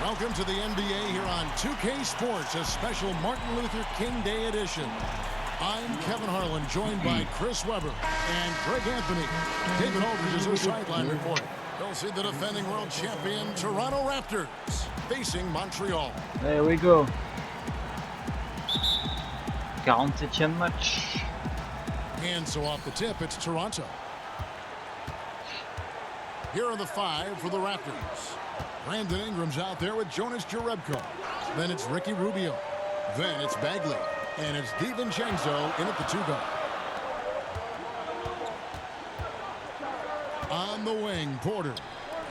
Welcome to the NBA here on 2K Sports, a special Martin Luther King Day edition. I'm Kevin Harlan, joined by Chris Webber and Greg Anthony. David Aldridge is our sideline report. You'll see the defending world champion Toronto Raptors facing Montreal. There we go. 47e match. And so off the tip, it's Toronto. Here are the five for the Raptors. Brandon Ingram's out there with Jonas Jerebko. Then it's Ricky Rubio. Then it's Bagley. And it's DiVincenzo in at the 2-guard. On the wing, Porter.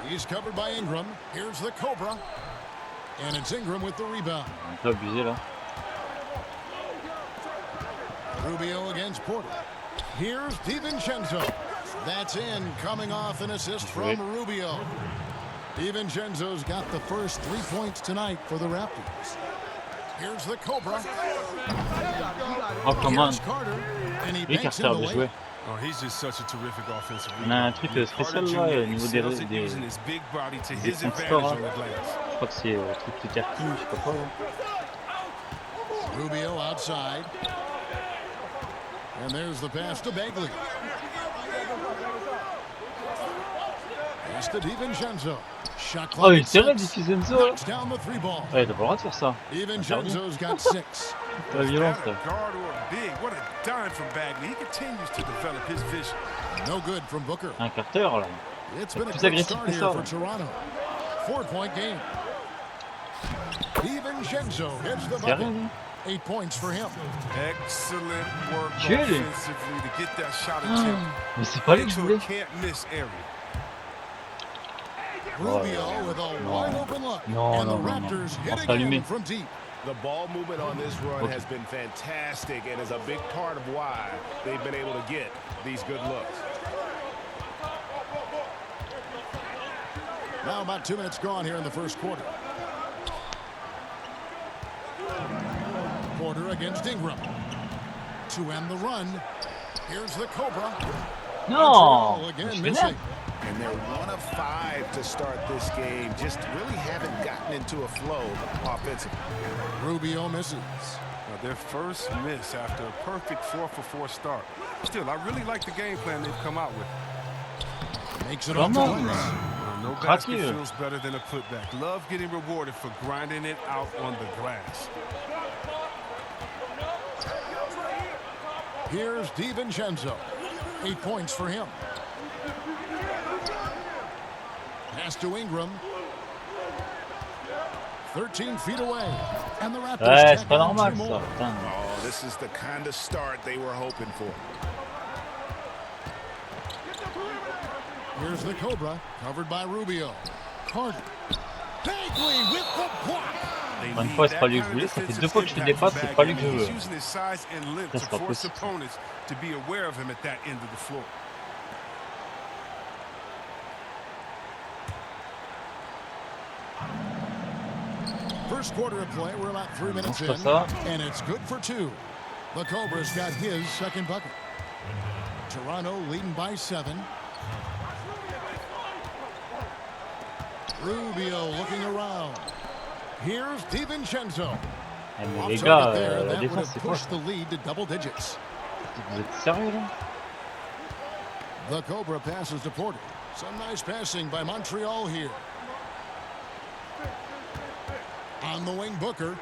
He's covered by Ingram. Here's the Cobra. And it's Ingram with the rebound. Un peu abusé là. Rubio against Porter. Here's DiVincenzo. That's in, coming off an assist from Rubio. DiVincenzo's got the first 3 points tonight for the Raptors. Here's the Cobra. Oh, come on. Oui, Carter, bien joué. Oh, he's just such a terrific offensive On a un truc spécial là au niveau des points score. Je crois que c'est le truc qui termine, je sais pas quoi. Rubio outside. And there's the pass to Bagley. Pass to DiVincenzo. Shot clock. Oh, il tire DiVincenzo. Down the three ball. Ouais, t'as pas le droit de faire ça. DiVincenzo's got 6. Pas violent ça. Guard or big. What a dime from Bagley. He continues to develop his vision. No good from Booker. Un Carter là. It's been a Plus good agressif start que here ça. for Toronto. 4-point game. DiVincenzo hits the bucket. 8 points for him. Excellent work Joli. offensively to get that shot attempt Mais c'est pas lui que je into a voulais. can't miss area. Rubio with a wide open look. Non, and non, the non, Raptors non. hit On va again allumer. from deep. The ball movement on this run has been fantastic and is a big part of why they've been able to get these good looks. Now about 2 minutes gone here in the first quarter. Porter against Ingram. To end the run. Here's the Cobra. Non. Montreal Je again suis missing. And they're 1 of 5 to start this game. Just really haven't gotten into a flow offensively. Rubio misses. Their first miss after a perfect 4-for-4 start. Still, I really like the game plan they've come out with. Makes it off the Vraiment. glass. No basket feels better than a putback. Love getting rewarded for grinding it out on the glass. Here's DiVincenzo. 8 points for him. Pass to Ingram. 13 feet away. And the Raptors Ouais, c'est tack pas on normal 2 ça. more. Putain. Oh, this is the kind of start they were hoping for. Here's the Cobra, covered by Rubio. Carter. Bagley with the block. Encore une fois, c'est pas lui que je voulais. Ça fait 2 fois que je te dépasse, c'est pas lui que je veux. He's using his size and length to C'est pas force possible. opponents to be aware of him at that end of the floor. First quarter of play, we're about 3 minutes in, and it's good for 2. The Cobra's got his second bucket. Toronto leading by 7. Rubio looking around. Here's DiVincenzo. Eh, mais Off les target gars, there, la that would défense have c'est quoi? pushed the lead to double digits. Vous êtes sérieux là? The Cobra passes to Porter. Some nice passing by Montreal here. On the wing, Booker.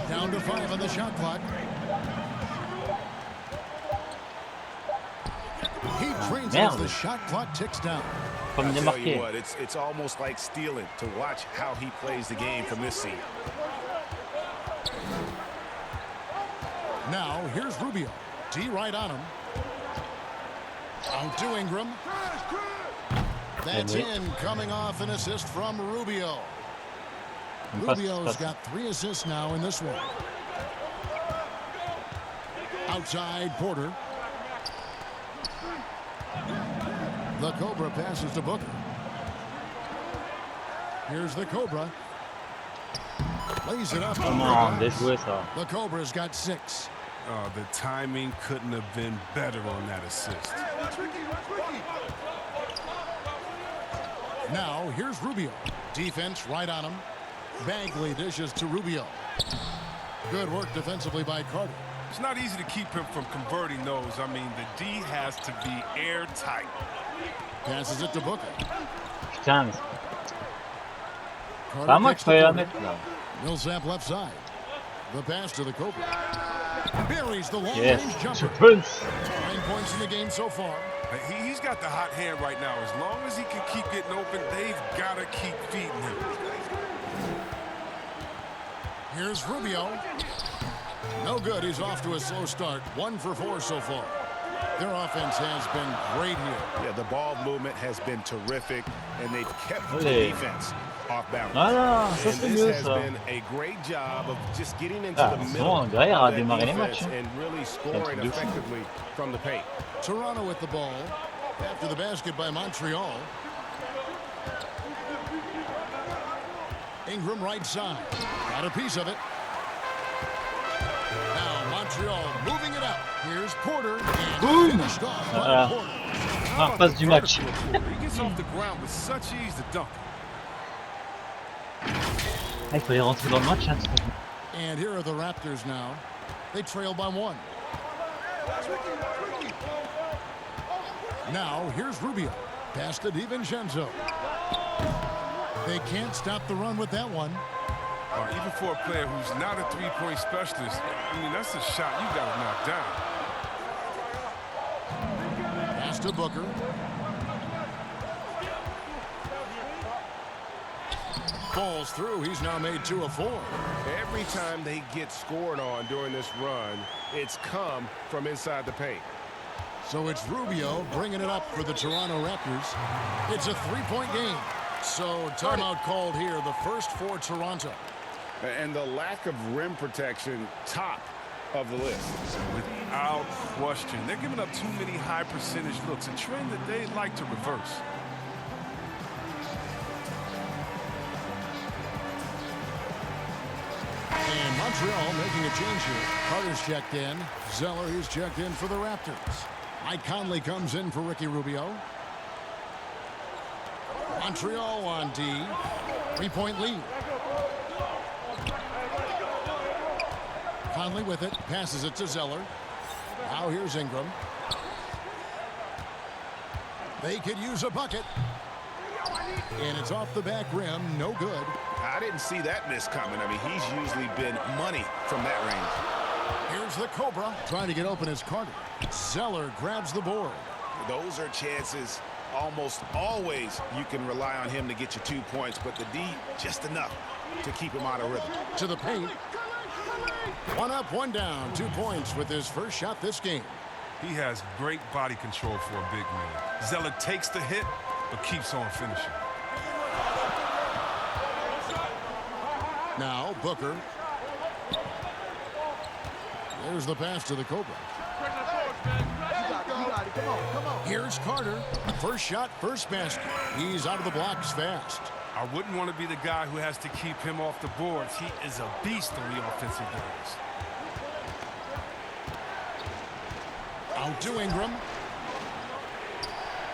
Down to 5 on the shot clock. He drains as the shot clock ticks down. Comme il est Tell you marqué. what, it's almost like stealing to watch how he plays the game from this seat. Now, here's Rubio. D right on him. Out to Ingram. That's in, coming off an assist from Rubio. Rubio's got 3 assists now in this one. Outside, Porter. The Cobra passes to Booker. Here's the Cobra. Lays it up. Comment déjouer ça? The Cobra's got 6. Oh, the timing couldn't have been better on that assist. Now, here's Rubio. Defense right on him. Bagley dishes to Rubio. Good work defensively by Carter. It's not easy to keep him from converting those. I mean, the D has to be airtight. Passes it to Booker. Putain, mais Carter pas moi kicks qu'il fallait to la Porter. mettre là. Millsap left side. The pass to the Cobra. Buries the long-range Yes, jumper. je pense. 9 points in the game so far. He's got the hot hand right now. As long as he can keep getting open, they've got to keep feeding him. Here's Rubio. No good. He's off to a slow start. 1 for 4 so far. Their offense has been great here. Yeah, the ball movement has been terrific, and they've kept the Allez. defense off balance. Voilà, ça And c'est this mieux has ça. been a great job of just getting into Ah, the middle souvent, of derrière a that démarré les defense matchs. and really scoring de fou. effectively from the paint. Toronto with the ball. After the basket by Montreal. Ingram right side. Got a piece of it. Now Montreal moving it up. Here's Porter. And Boom. finished off by Voilà. Porter. En face du match. He gets off the ground with such ease to dunk. Ah, il fallait rentrer dans le match. Hein, And here are the Raptors now. They trail by 1. Now, here's Rubio. Pass to DiVincenzo. They can't stop the run with that one. Even for a player who's not a three-point specialist, I mean, that's a shot you got to knock down. Pass to Booker. Falls through. He's now made 2 of 4. Every time they get scored on during this run, it's come from inside the paint. So it's Rubio bringing it up for the Toronto Raptors. It's a 3-point game. So timeout called here, the first for Toronto. And the lack of rim protection, top of the list. Without question. They're giving up too many high percentage looks, a trend that they like to reverse. And Montreal making a change here. Carter's checked in. Zeller, he's checked in for the Raptors. Mike Conley comes in for Ricky Rubio. Montreal on D. 3-point lead. Conley with it. Passes it to Zeller. Now here's Ingram. They could use a bucket. And it's off the back rim. No good. I didn't see that miss coming. I mean, he's usually been money from that range. Here's the Cobra. Trying to get open as Carter. Zeller grabs the board. Those are chances almost always you can rely on him to get you 2 points, but the D just enough to keep him out of rhythm. To the paint. 1 up, 1 down. 2 points with his first shot this game. He has great body control for a big man. Zeller takes the hit, but keeps on finishing. Now Booker. There's the pass to the Cobra. Here's Carter. First shot, first basket. He's out of the blocks fast. I wouldn't want to be the guy who has to keep him off the boards. He is a beast on the offensive glass. Out to Ingram.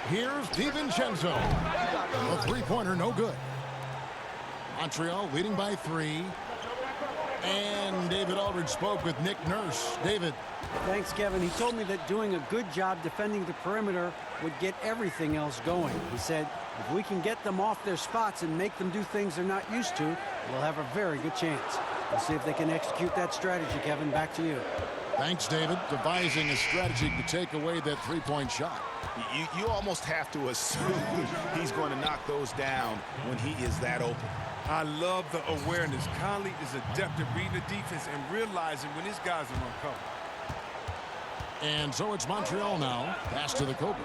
Here's DiVincenzo. A 3-pointer, no good. Montreal leading by 3. And David Aldridge spoke with Nick Nurse. David. Thanks, Kevin. He told me that doing a good job defending the perimeter would get everything else going. He said, if we can get them off their spots and make them do things they're not used to, we'll have a very good chance. We'll see if they can execute that strategy, Kevin. Back to you. Thanks, David. Devising a strategy to take away that 3-point shot. You almost have to assume he's going to knock those down when he is that open. I love the awareness. Conley is adept at reading the defense and realizing when his guys are on cover. And so it's Montreal now. Pass to the Cobra.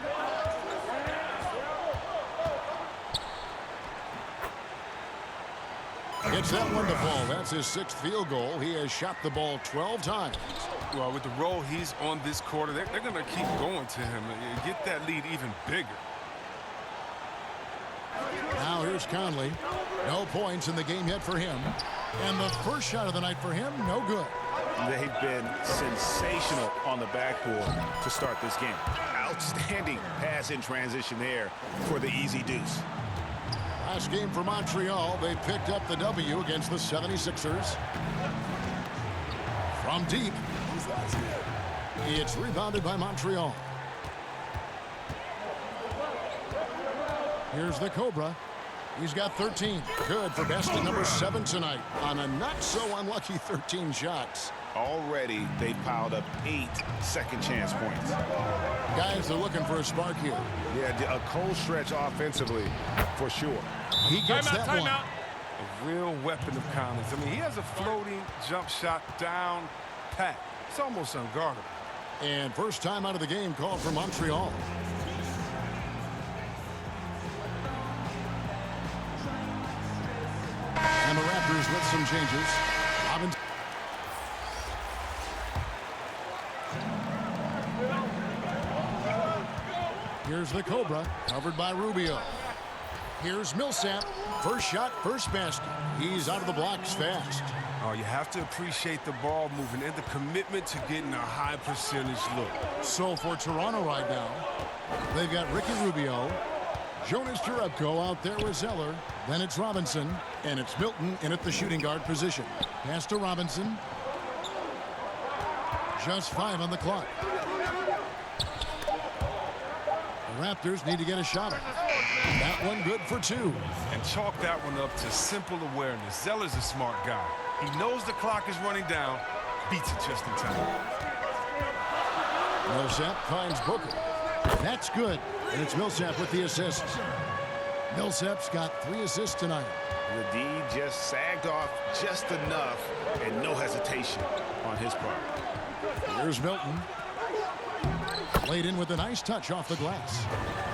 Gets that one to fall. That's his 6th field goal. He has shot the ball 12 times. Well, with the role he's on this quarter, they're going to keep going to him and get that lead even bigger. Now here's Conley. No points in the game yet for him. And the first shot of the night for him, no good. They've been sensational on the backboard to start this game. Outstanding pass in transition there for the easy deuce. Last game for Montreal, they picked up the W against the 76ers. From deep, it's rebounded by Montreal. Here's the Cobra. He's got 13. Good for basket number 7 tonight on a not-so-unlucky 13 shots. Already, they've piled up 8 second-chance points. Guys, they're looking for a spark here. Yeah, a cold stretch offensively, for sure. He gets that one. A real weapon of Collins. I mean, he has a floating jump shot down pat. It's almost unguardable. And first time out of the game called for Montreal. And the Raptors with some changes. Robinson. Here's the Cobra, covered by Rubio. Here's Millsap. First shot, first basket. He's out of the blocks fast. Oh, you have to appreciate the ball movement and the commitment to getting a high percentage look. So for Toronto right now, they've got Ricky Rubio, Jonas Jerebko out there with Zeller. Then it's Robinson, and it's Milton in at the shooting guard position. Pass to Robinson. Just 5 on the clock. The Raptors need to get a shot. That one good for 2. And chalk that one up to simple awareness. Zeller's a smart guy. He knows the clock is running down, beats it just in time. Millsap finds Booker. That's good. And it's Millsap with the assist. Millsap's got 3 assists tonight. The D just sagged off just enough and no hesitation on his part. Here's Milton. Laid in with a nice touch off the glass.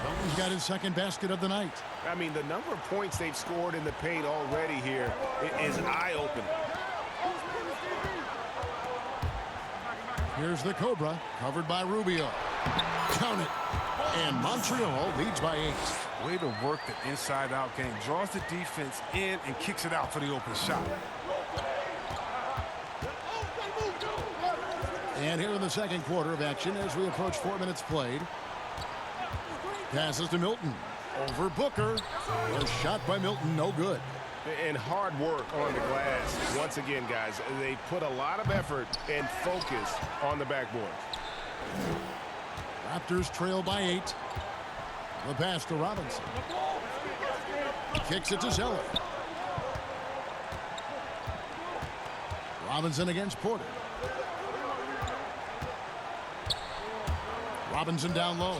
Milton's got his second basket of the night. I mean, the number of points they've scored in the paint already here is eye-opening. Here's the Cobra, covered by Rubio. Count it. And Montreal leads by 8. Way to work the inside-out game. Draws the defense in and kicks it out for the open shot. And here in the second quarter of action as we approach 4 minutes played. Passes to Milton. Over Booker. A shot by Milton, no good. And hard work on the glass. Once again, guys, they put a lot of effort and focus on the backboard. Raptors trail by 8. The pass to Robinson. Kicks it to Zeller. Robinson against Porter. Robinson down low.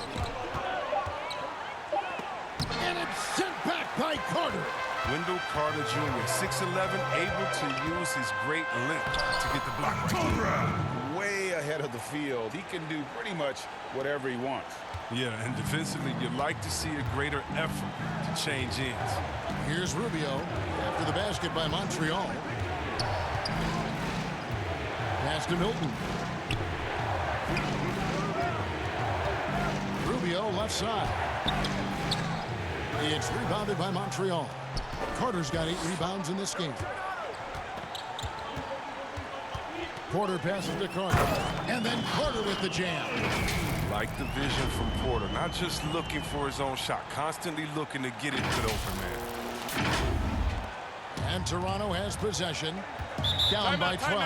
And it's sent back by Carter. Wendell Carter Jr., 6'11", able to use his great length to get the block right. Way ahead of the field. He can do pretty much whatever he wants. Yeah, and defensively, you'd like to see a greater effort to change ends. Here's Rubio after the basket by Montreal. Pass to Milton. Rubio left side. It's rebounded by Montreal. Carter's got 8 rebounds in this game. Porter passes to Carter. And then Carter with the jam. Like the vision from Porter. Not just looking for his own shot. Constantly looking to get it to the open man. And Toronto has possession. Down by 12.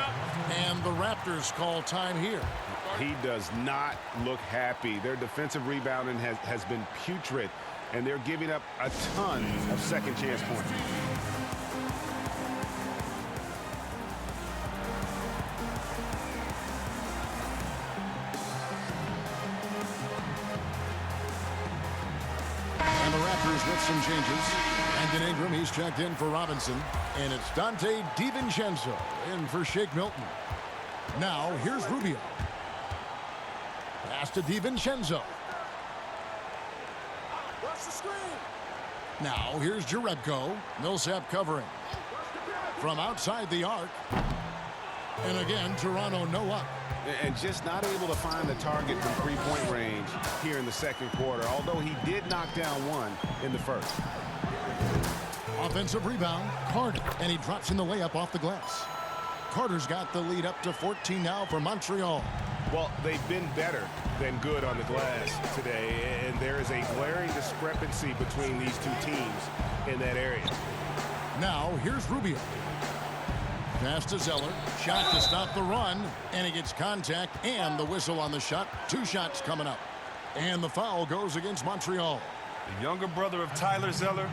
And the Raptors call time here. He does not look happy. Their defensive rebounding has been putrid, and they're giving up a ton of second chance points. And the Raptors with some changes. Brandon Ingram, he's checked in for Robinson. And it's Dante DiVincenzo in for Shake Milton. Now, here's Rubio. Pass to DiVincenzo. Now, here's Jerebko. Millsap covering. From outside the arc. And again, Toronto no up. And just not able to find the target from three-point range here in the second quarter, although he did knock down one in the first. Offensive rebound, Carter, and he drops in the layup off the glass. Carter's got the lead up to 14 now for Montreal. Well, they've been better than good on the glass today, and there is a glaring discrepancy between these two teams in that area. Now, here's Rubio. Pass to Zeller. Shot to stop the run, and he gets contact and the whistle on the shot. 2 shots coming up. And the foul goes against Montreal. The younger brother of Tyler Zeller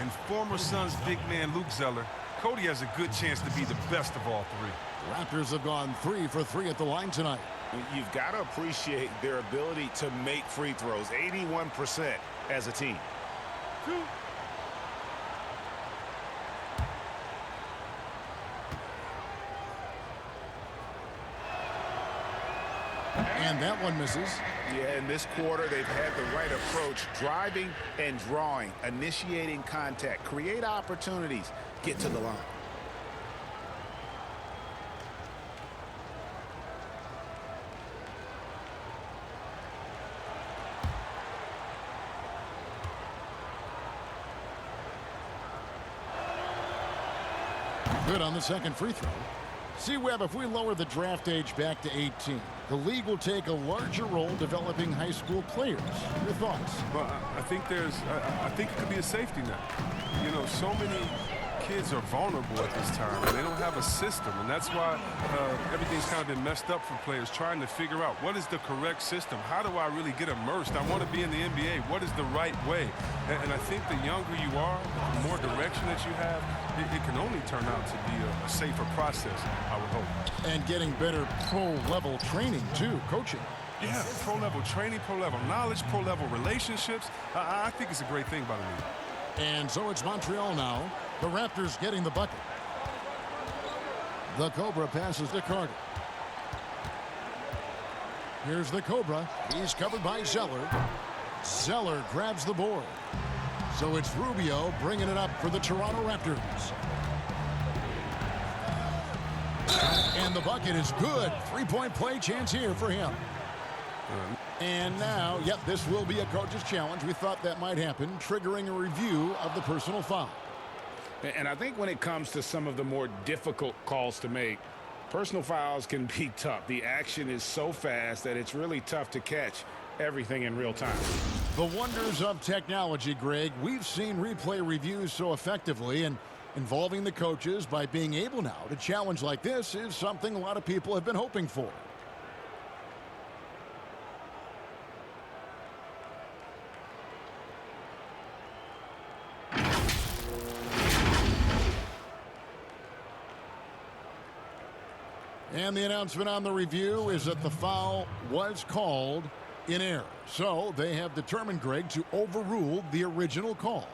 and former Suns big man Luke Zeller, Cody has a good chance to be the best of all three. The Raptors have gone 3 for 3 at the line tonight. You've got to appreciate their ability to make free throws, 81% as a team. And that one misses. Yeah, in this quarter, they've had the right approach, driving and drawing, initiating contact, create opportunities, get to the line. Good on the second free throw. See, Webb, if we lower the draft age back to 18, the league will take a larger role developing high school players. Your thoughts? Well, I think I think it could be a safety net. You know, so many kids are vulnerable at this time, and they don't have a system, and that's why everything's kind of been messed up for players trying to figure out what is the correct system. How do I really get immersed? I want to be in the NBA. What is the right way? And I think the younger you are, the more direction that you have, it can only turn out to be a safer process, I would hope. And getting better pro-level training, too, coaching. Yeah, pro-level training, pro-level knowledge, pro-level relationships. I think it's a great thing by the league. And so it's Montreal now. The Raptors getting the bucket. The Cobra passes to Carter. Here's the Cobra. He's covered by Zeller. Zeller grabs the board. So it's Rubio bringing it up for the Toronto Raptors. And the bucket is good. 3-point play chance here for him. And now, yep, this will be a coach's challenge. We thought that might happen, triggering a review of the personal foul. And I think when it comes to some of the more difficult calls to make, personal fouls can be tough. The action is so fast that it's really tough to catch everything in real time. The wonders of technology, Greg. We've seen replay reviews so effectively, and involving the coaches by being able now to challenge like this is something a lot of people have been hoping for. And the announcement on the review is that the foul was called in error. So they have determined, Greg, to overrule the original call.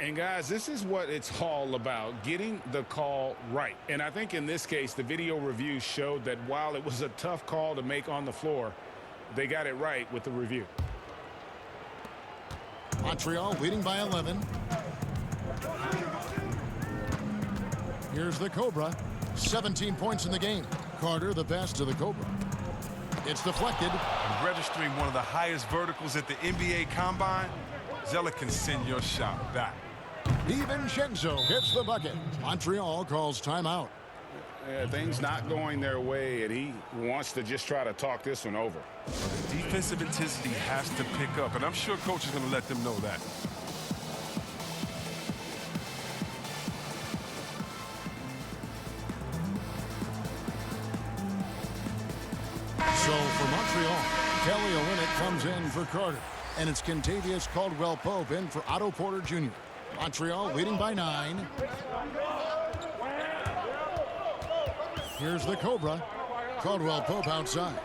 And guys, this is what it's all about, getting the call right. And I think in this case, the video review showed that while it was a tough call to make on the floor, they got it right with the review. Montreal leading by 11. Here's the Cobra. 17 points in the game. Carter, the pass to the Cobra. It's deflected. And registering one of the highest verticals at the NBA Combine, Zeller can send your shot back. DiVincenzo hits the bucket. Montreal calls timeout. Things not going their way, and he wants to just try to talk this one over. The defensive intensity has to pick up, and I'm sure coach is going to let them know that. So for Montreal, Kelly Olynyk comes in for Carter. And it's Kentavious Caldwell-Pope in for Otto Porter Jr. Montreal leading by 9. Here's the Cobra. Caldwell-Pope outside.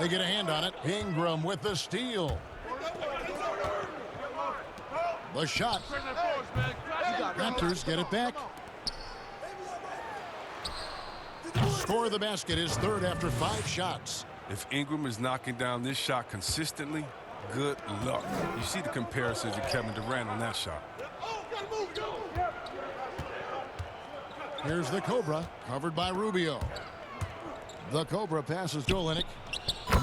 They get a hand on it. Ingram with the steal. The shot. Raptors get it back. Score of the basket is third after 5 shots. If Ingram is knocking down this shot consistently, good luck. You see the comparison to Kevin Durant on that shot. Here's the Cobra, covered by Rubio. The Cobra passes to Olynyk.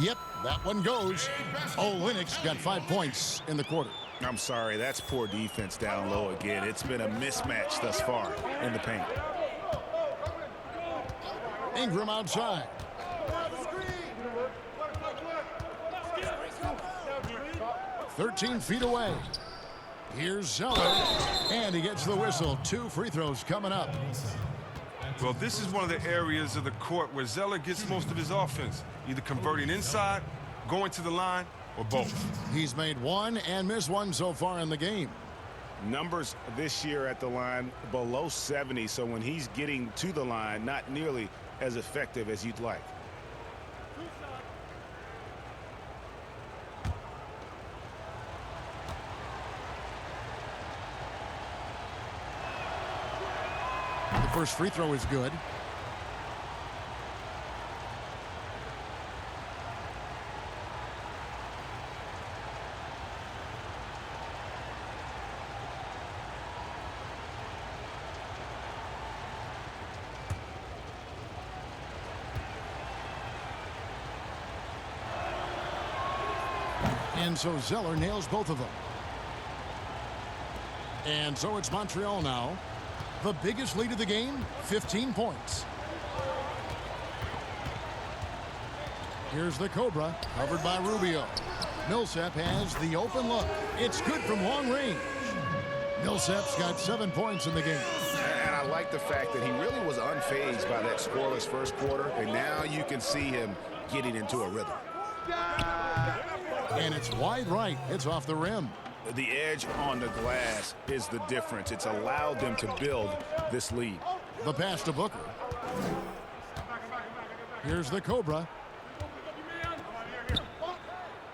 Yep, that one goes. Olynyk's got 5 points in the quarter. I'm sorry, that's poor defense down low again. It's been a mismatch thus far in the paint. Ingram outside. 13 feet away. Here's Zeller, and he gets the whistle. 2 free throws coming up. Well, this is one of the areas of the court where Zeller gets most of his offense, either converting inside, going to the line, or both. He's made 1 and missed 1 so far in the game. Numbers this year at the line below 70, so when he's getting to the line, not nearly as effective as you'd like. The first free throw is good. And so Zeller nails both of them. And so it's Montreal now. The biggest lead of the game, 15 points. Here's the Cobra, covered by Rubio. Millsap has the open look. It's good from long range. Millsap's got 7 points in the game. And I like the fact that he really was unfazed by that scoreless first quarter, and now you can see him getting into a rhythm. And it's wide right. It's off the rim. The edge on the glass is the difference. It's allowed them to build this lead. The pass to Booker. Here's the Cobra.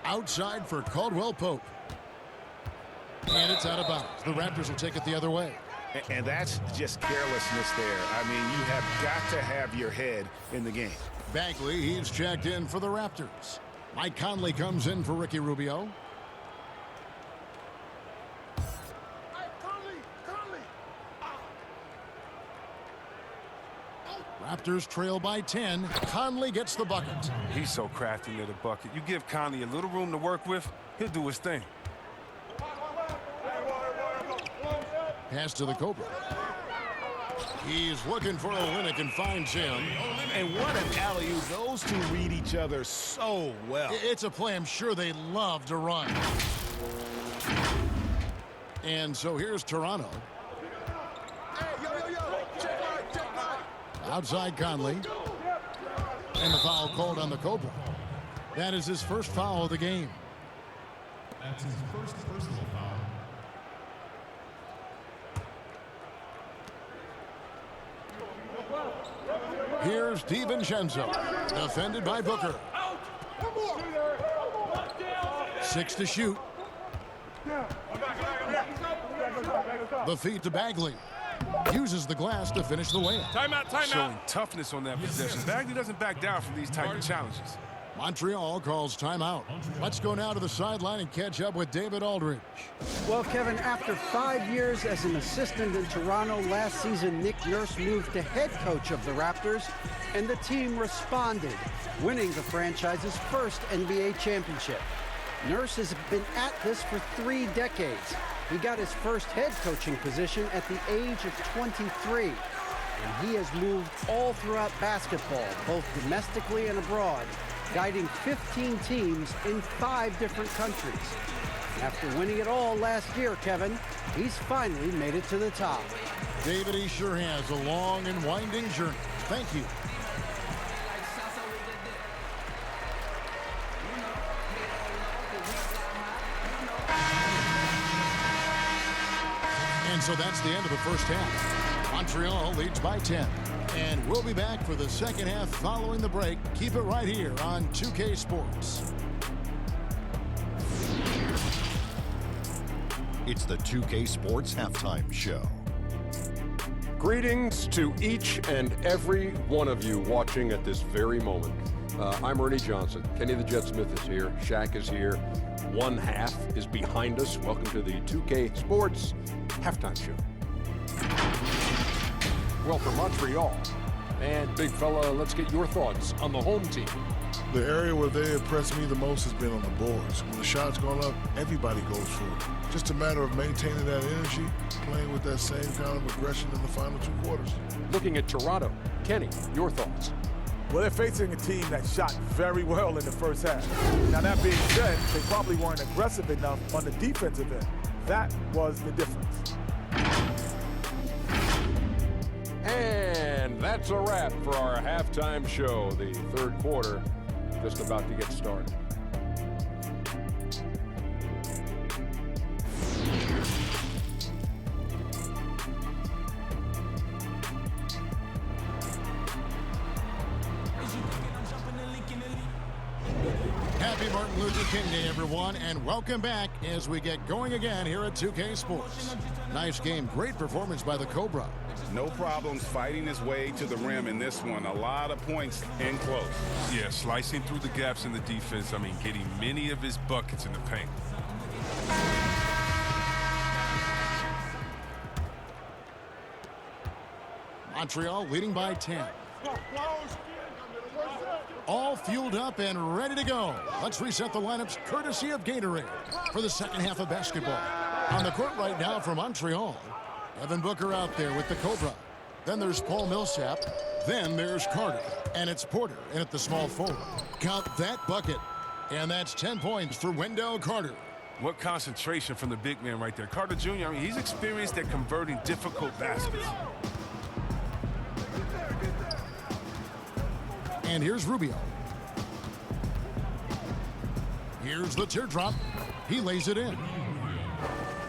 Outside for Caldwell Pope. And it's out of bounds. The Raptors will take it the other way. And that's just carelessness there. I mean, you have got to have your head in the game. Bagley, he's checked in for the Raptors. Mike Conley comes in for Ricky Rubio. Raptors trail by 10. Conley gets the bucket. He's so crafty near the bucket. You give Conley a little room to work with, he'll do his thing. Pass to the Cobra. He's looking for Olynyk and finds him. And what an alley-oop. Those two read each other so well. It's a play I'm sure they love to run. And so here's Toronto. Outside Conley. And the foul called on the Cobra. That is his first foul of the game. That's his first personal foul. Here's DiVincenzo, defended by Booker. 6 to shoot. The feed to Bagley. Uses the glass to finish the layup. Timeout, timeout. Showing toughness on that possession. Bagley doesn't back down from these type of challenges. Montreal calls timeout. Let's go now to the sideline and catch up with David Aldridge. Well, Kevin, after 5 years as an assistant in Toronto last season, Nick Nurse moved to head coach of the Raptors, and the team responded, winning the franchise's first NBA championship. Nurse has been at this for 3 decades. He got his first head coaching position at the age of 23, and he has moved all throughout basketball, both domestically and abroad, guiding 15 teams in 5 different countries. After winning it all last year, Kevin, he's finally made it to the top. David, he sure has a long and winding journey. Thank you. And so that's the end of the first half. Montreal leads by 10. And we'll be back for the second half following the break. Keep it right here on 2K Sports. It's the 2K Sports Halftime Show. Greetings to each and every one of you watching at this very moment. I'm Ernie Johnson. Kenny the Jet Smith is here. Shaq is here. One half is behind us. Welcome to the 2K Sports Halftime Show. Well, for Montreal, and big fella, let's get your thoughts on the home team. The area where they impressed me the most has been on the boards. When the shot's gone up, everybody goes for it. Just a matter of maintaining that energy, playing with that same kind of aggression in the final 2 quarters. Looking at Toronto, Kenny, your thoughts? Well, they're facing a team that shot very well in the first half. Now, that being said, they probably weren't aggressive enough on the defensive end. That was the difference. And that's a wrap for our halftime show. The third quarter just about to get started. Happy Martin Luther King Day, everyone, and welcome back as we get going again here at 2K Sports. Nice game, great performance by the Cobra. No problems fighting his way to the rim in this one. A lot of points in close. Yeah, slicing through the gaps in the defense. I mean, getting many of his buckets in the paint. Montreal leading by 10. All fueled up and ready to go. Let's reset the lineups courtesy of Gatorade for the second half of basketball. On the court right now for Montreal, Devin Booker out there with the Cobra. Then there's Paul Millsap. Then there's Carter. And it's Porter in at the small forward. Count that bucket. And that's 10 points for Wendell Carter. What concentration from the big man right there. Carter Jr., I mean, he's experienced at converting difficult baskets. And here's Rubio. Here's the teardrop. He lays it in.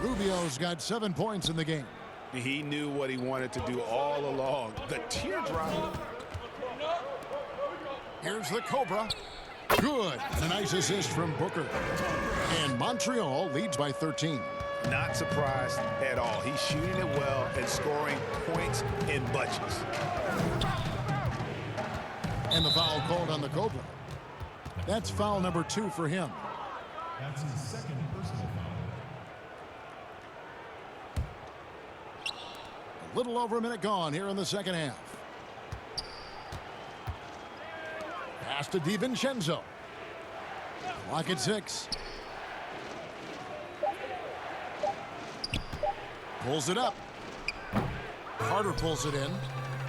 Rubio's got 7 points in the game. He knew what he wanted to do all along. The teardrop. Here's the Cobra. Good. A nice assist from Booker. And Montreal leads by 13. Not surprised at all. He's shooting it well and scoring points in bunches. And the foul called on the Cobra. That's foul number 2 for him. That's his second personal foul. A little over a minute gone here in the second half. Pass to DiVincenzo. Clock at 6. Pulls it up. Carter pulls it in.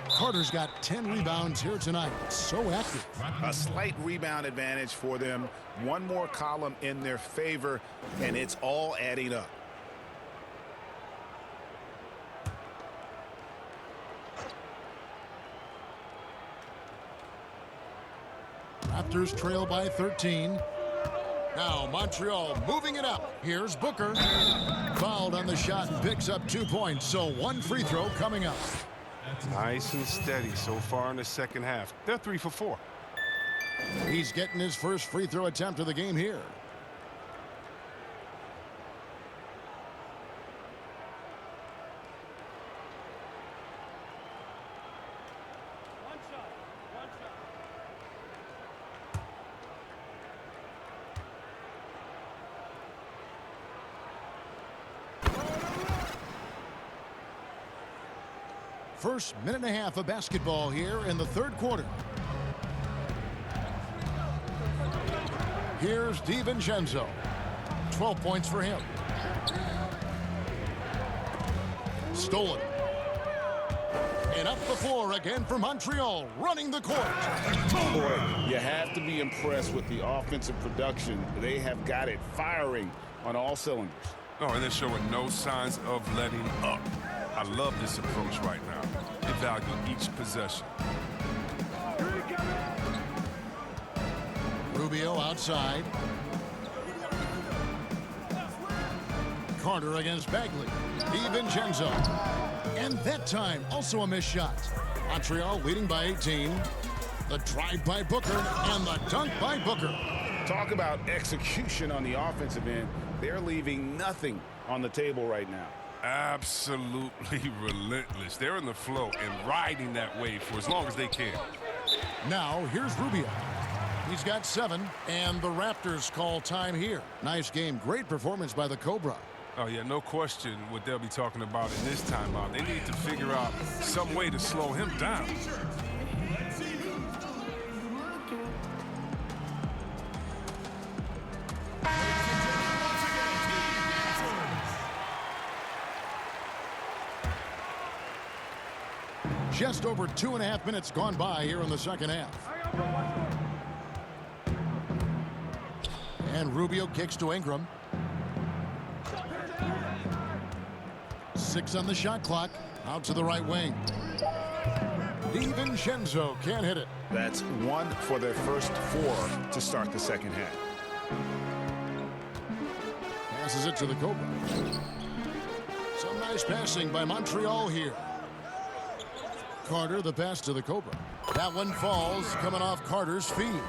Carter's got 10 rebounds here tonight. So active. A slight rebound advantage for them. One more column in their favor, and it's all adding up. Raptors trail by 13. Now Montreal moving it up. Here's Booker. Fouled on the shot and picks up 2 points. So one free throw coming up. Nice and steady so far in the second half. They're 3 for 4. He's getting his first free throw attempt of the game here. First minute and a half of basketball here in the third quarter. Here's DiVincenzo. 12 points for him. Stolen. And up the floor again for Montreal, running the court. Boy, you have to be impressed with the offensive production. They have got it firing on all cylinders. Oh, and they're showing no signs of letting up. I love this approach right now. They value each possession. Rubio outside. Carter against Bagley. DiVincenzo. And that time, also a missed shot. Montreal leading by 18. The drive by Booker and the dunk by Booker. Talk about execution on the offensive end. They're leaving nothing on the table right now. Absolutely relentless. They're in the flow and riding that wave for as long as they can. Now, here's Rubio. He's got 7, and the Raptors call time here. Nice game. Great performance by the Cobra. Oh, yeah, no question what they'll be talking about in this timeout. They need to figure out some way to slow him down. Just over 2.5 minutes gone by here in the second half. And Rubio kicks to Ingram. 6 on the shot clock. Out to the right wing. DiVincenzo can't hit it. That's 1 for their first 4 to start the second half. Passes it to the Cobra. Some nice passing by Montreal here. Carter, the pass to the Cobra. That one falls, coming off Carter's feet.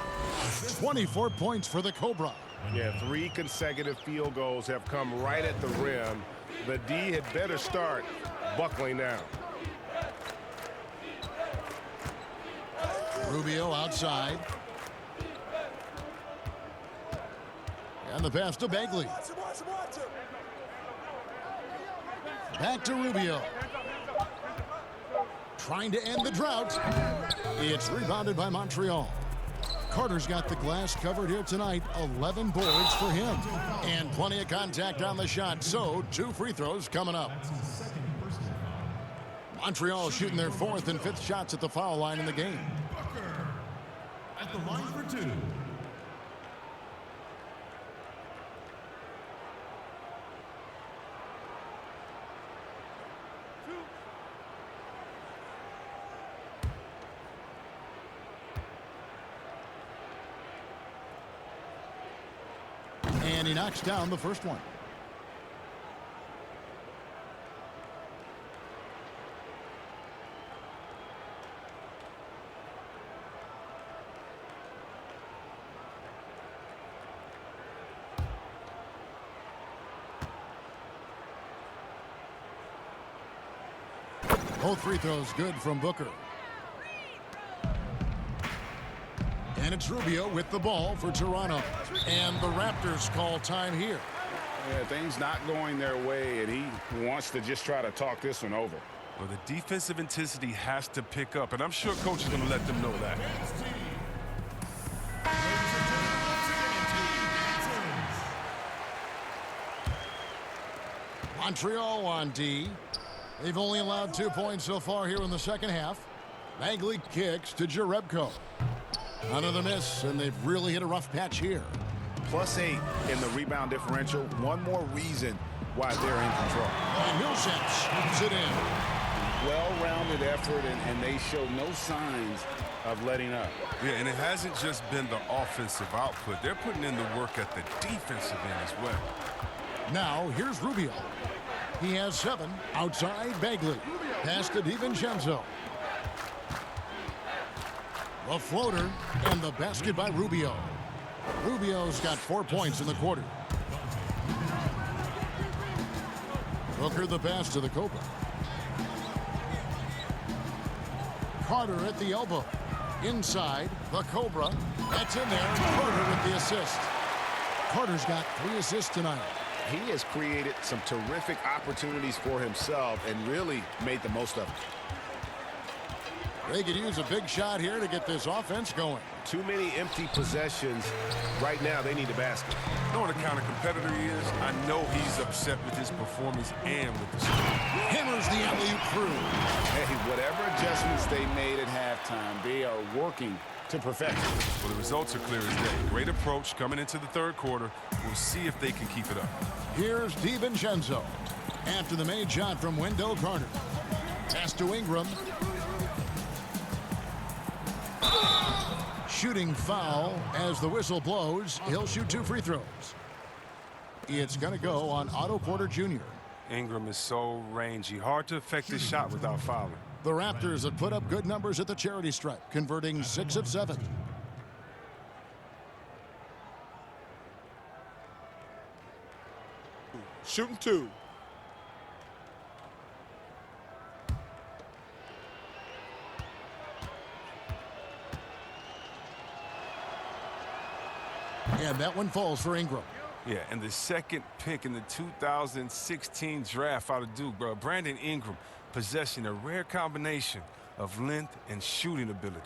24 points for the Cobra. Yeah, 3 consecutive field goals have come right at the rim. The D had better start buckling down. Rubio outside. And the pass to Bagley. Back to Rubio. Trying to end the drought. It's rebounded by Montreal. Carter's got the glass covered here tonight. 11 boards for him. And plenty of contact on the shot. So 2 free throws coming up. Montreal shooting their 4th and 5th shots at the foul line in the game. At the line for 2. And he knocks down the first one. Both free throws good from Booker. And it's Rubio with the ball for Toronto. And the Raptors call time here. Yeah, things not going their way, and he wants to just try to talk this one over. Well, the defensive intensity has to pick up, and I'm sure coach is going to let them know that. Montreal on D. They've only allowed 2 points so far here in the second half. Bagley kicks to Jerebko. Another miss, and they've really hit a rough patch here. +8 in the rebound differential. One more reason why they're in control. And Millsap scoops it in. Well-rounded effort, and they show no signs of letting up. Yeah, and it hasn't just been the offensive output. They're putting in the work at the defensive end as well. Now, here's Rubio. He has 7. Outside, Bagley. Pass to DiVincenzo. A floater, and the basket by Rubio. Rubio's got 4 points in the quarter. Booker the pass to the Cobra. Carter at the elbow. Inside, the Cobra. That's in there. Carter with the assist. Carter's got 3 assists tonight. He has created some terrific opportunities for himself and really made the most of it. They could use a big shot here to get this offense going. Too many empty possessions. Right now, they need a basket. You know what a kind of competitor he is? I know he's upset with his performance and with the score. Hammers the alley-oop through. Hey, whatever adjustments they made at halftime, they are working to perfection. Well, the results are clear as day. Great approach coming into the third quarter. We'll see if they can keep it up. Here's DiVincenzo. After the made shot from Wendell Carter. Pass to Ingram. Shooting foul as the whistle blows. He'll shoot 2 free throws. It's going to go on Otto Porter Jr. Ingram is so rangy. Hard to affect his shot without fouling. The Raptors have put up good numbers at the charity stripe, converting 6 of 7. Shooting 2. And that one falls for Ingram. Yeah, and the second pick in the 2016 draft out of Duke, bro. Brandon Ingram possessing a rare combination of length and shooting ability.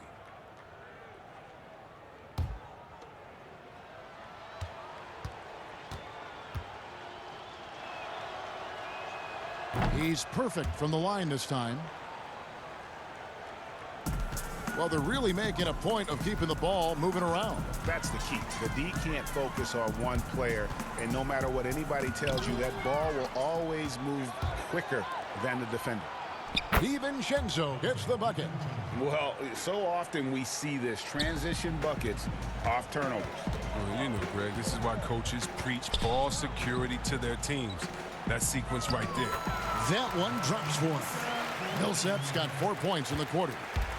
He's perfect from the line this time. Well, they're really making a point of keeping the ball moving around. That's the key. The D can't focus on one player, and no matter what anybody tells you, that ball will always move quicker than the defender. DiVincenzo gets the bucket. Well, so often we see this, transition buckets off turnovers. Well, you know, Greg, this is why coaches preach ball security to their teams. That sequence right there. That one drops for him. Millsap's got 4 points in the quarter.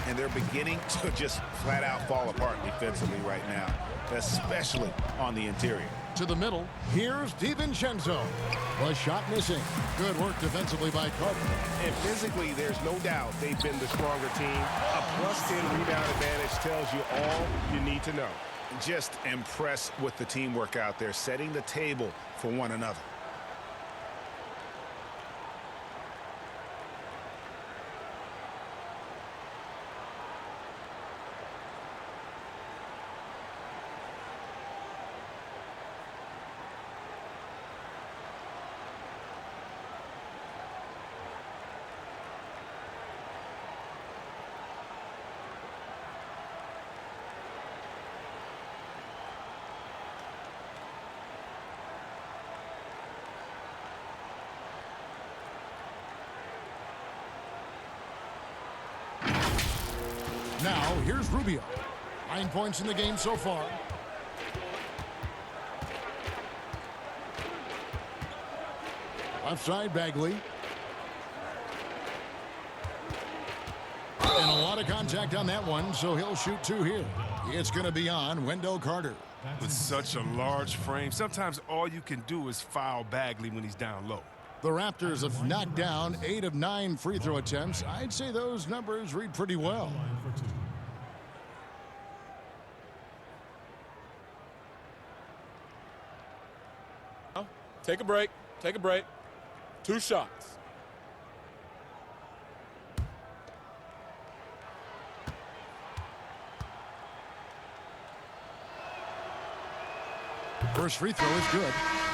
And they're beginning to just flat out fall apart defensively right now, especially on the interior. To the middle, here's DiVincenzo. The shot missing. Good work defensively by Carter. And physically, there's no doubt they've been the stronger team. A +10 rebound advantage tells you all you need to know. Just impressed with the teamwork out there, setting the table for one another. Now, here's Rubio. 9 points in the game so far. Left side, Bagley. And a lot of contact on that one, so he'll shoot 2 here. It's going to be on Wendell Carter. With such a large frame, sometimes all you can do is foul Bagley when he's down low. The Raptors have knocked down 8 of 9 free throw attempts. I'd say those numbers read pretty well. Take a break. Take a break. 2 shots. First free throw is good.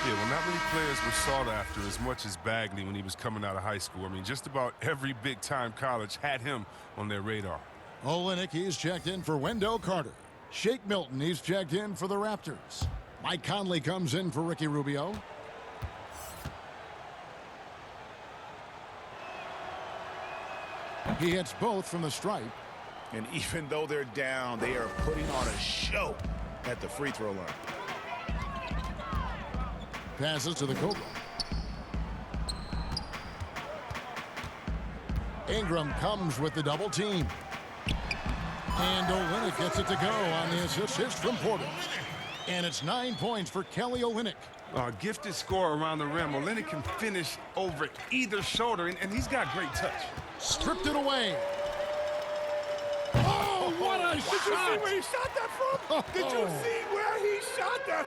Yeah, well, not many players were sought after as much as Bagley when he was coming out of high school. I mean, just about every big-time college had him on their radar. Olynyk, he's checked in for Wendell Carter. Shake Milton, he's checked in for the Raptors. Mike Conley comes in for Ricky Rubio. He hits both from the stripe. And even though they're down, they are putting on a show at the free throw line. Passes to the Cobra. Ingram comes with the double team. And Olynyk gets it to go on the assist from Porter. And it's 9 points for Kelly Olynyk. Gifted scorer around the rim. Olynyk can finish over either shoulder, and he's got great touch. Stripped it away. Oh, what a shot! Did you see where he shot that from? Did you see where he shot that?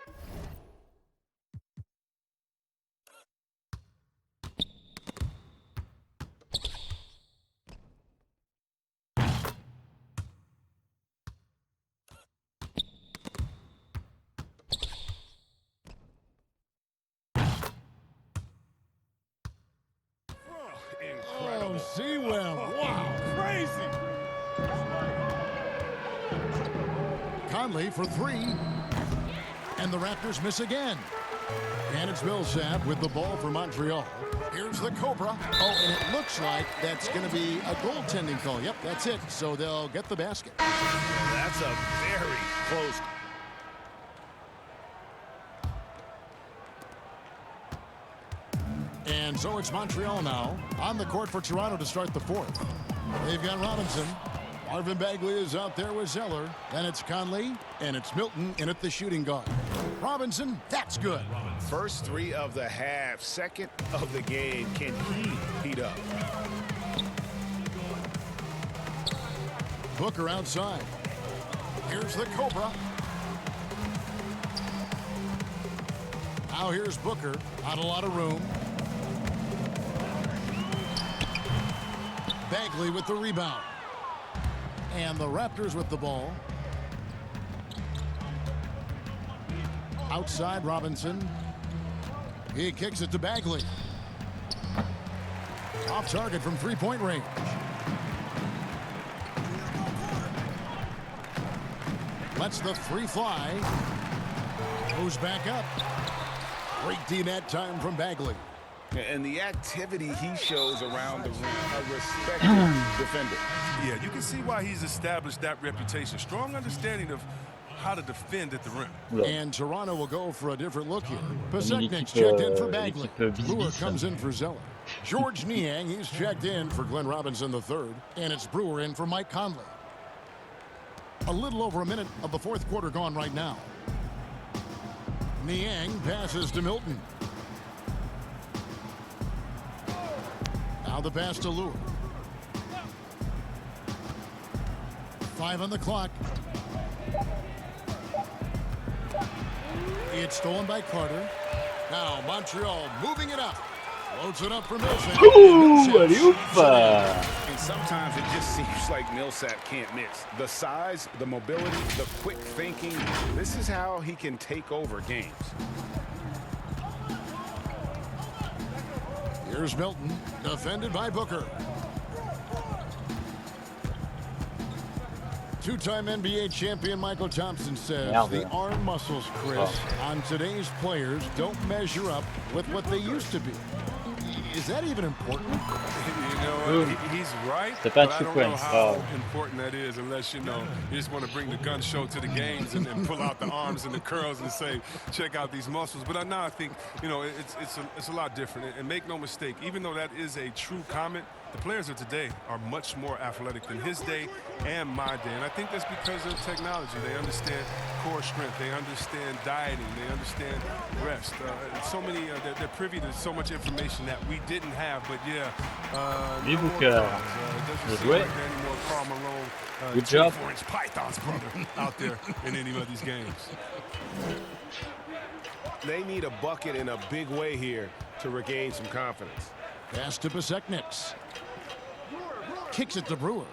Oh, Seawell. Wow. Crazy. Conley for 3. And the Raptors miss again. And it's Millsap with the ball for Montreal. Here's the Cobra. Oh, and it looks like that's going to be a goaltending call. Yep, that's it. So they'll get the basket. That's a very close. And so it's Montreal now on the court for Toronto to start the 4th. They've got Robinson. Marvin Bagley is out there with Zeller. Then it's Conley, and it's Milton in at the shooting guard. Robinson, that's good. First 3 of the half, second of the game. Can he heat up? Booker outside. Here's the Cobra. Now here's Booker. Not a lot of room. Bagley with the rebound. And the Raptors with the ball. Outside Robinson. He kicks it to Bagley. Off target from 3-point range. Lets the three fly. Moves back up. Great D-net time from Bagley. And the activity he shows around the rim, a respected defender. Yeah, you can see why he's established that reputation. Strong understanding of how to defend at the rim. And Toronto will go for a different look here. Pasechnik's checked in for Bagley. Brewer comes in for Zeller. George Niang, he's checked in for Glenn Robinson III. And it's Brewer in for Mike Conley. A little over a minute of the fourth quarter gone right now. Niang passes to Milton. Now the pass to Lure. 5 on the clock. It's stolen by Carter. Now Montreal moving it up. Loads it up for Millsap. And sometimes it just seems like Millsap can't miss. The size, the mobility, the quick thinking. This is how he can take over games. Here's Milton, defended by Booker. Two-time NBA champion Michael Thompson says the arm muscles, Chris, on today's players don't measure up with what they used to be. Is that even important? You know, he's right, but I don't know how important that is unless, you just want to bring the gun show to the games and pull out the arms and the curls and say, check out these muscles. But now I think, it's a lot different. And make no mistake, even though that is a true comment, the players of today are much more athletic than his day and my day. And I think that's because of technology. They understand core strength. They understand dieting. They understand rest. They're privy to so much information that we didn't have. But Good job. 4-inch pythons, brother, out there in any of these games. They need a bucket in a big way here to regain some confidence. Pass to Pasechnik. Kicks it to Brewer.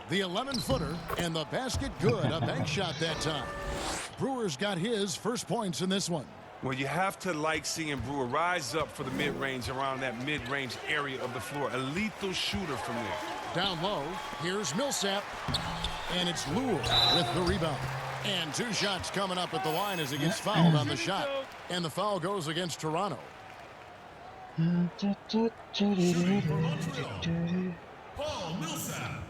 The 11-footer and the basket good. A bank shot that time. Brewer's got his first points in this one. Well, you have to like seeing Brewer rise up for the mid-range around that mid-range area of the floor. A lethal shooter from there. Down low, here's Millsap. And it's Lure with the rebound. And 2 shots coming up at the line as he gets fouled on the shot. And the foul goes against Toronto. Shooting for Montreal, Paul Millsap.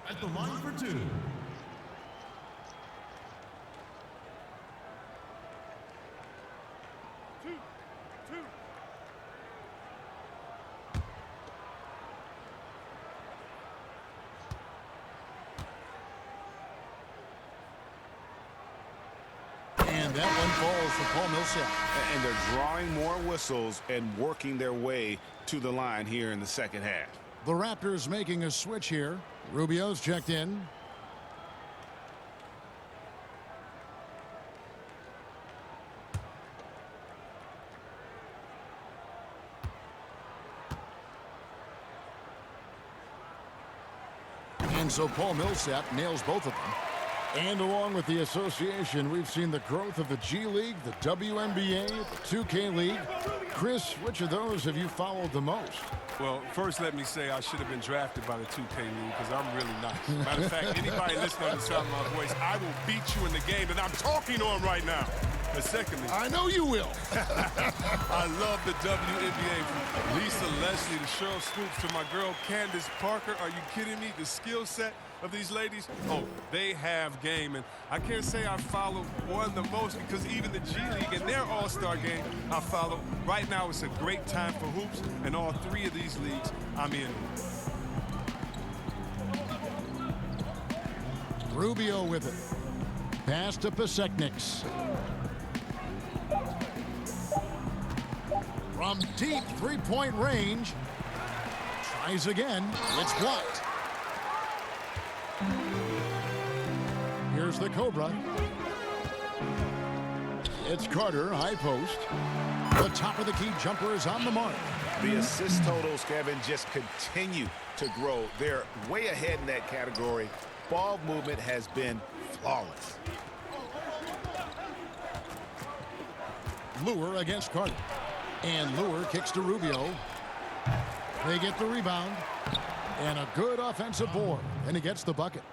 At the line for 2. And that one falls for Paul Millsap. And they're drawing more whistles and working their way to the line here in the second half. The Raptors making a switch here. Rubio's checked in. And so Paul Millsap nails both of them. And along with the association, we've seen the growth of the G League, the WNBA, the 2K League. Chris, which of those have you followed the most? Well, first let me say I should have been drafted by the 2K League because I'm really nice. Matter of fact, anybody listening to the sound of my voice, I will beat you in the game that I'm talking on right now. But secondly, I know you will. I love the WNBA. From Lisa Leslie to Cheryl Swoops to my girl Candace Parker. Are you kidding me? The skill set of these ladies, they have game. And I can't say I follow one the most because even the G League and their all-star game I follow. Right now it's a great time for hoops, and all 3 of these leagues I'm in. Rubio with it. Pass to Pasechnik. From deep 3-point range. Tries again. It's blocked. Here's the Cobra. It's Carter, high post. The top of the key jumper is on the mark. The assist totals, Kevin, just continue to grow. They're way ahead in that category. Ball movement has been flawless. Lure against Carter. And Lure kicks to Rubio. They get the rebound. And a good offensive board. And he gets the bucket.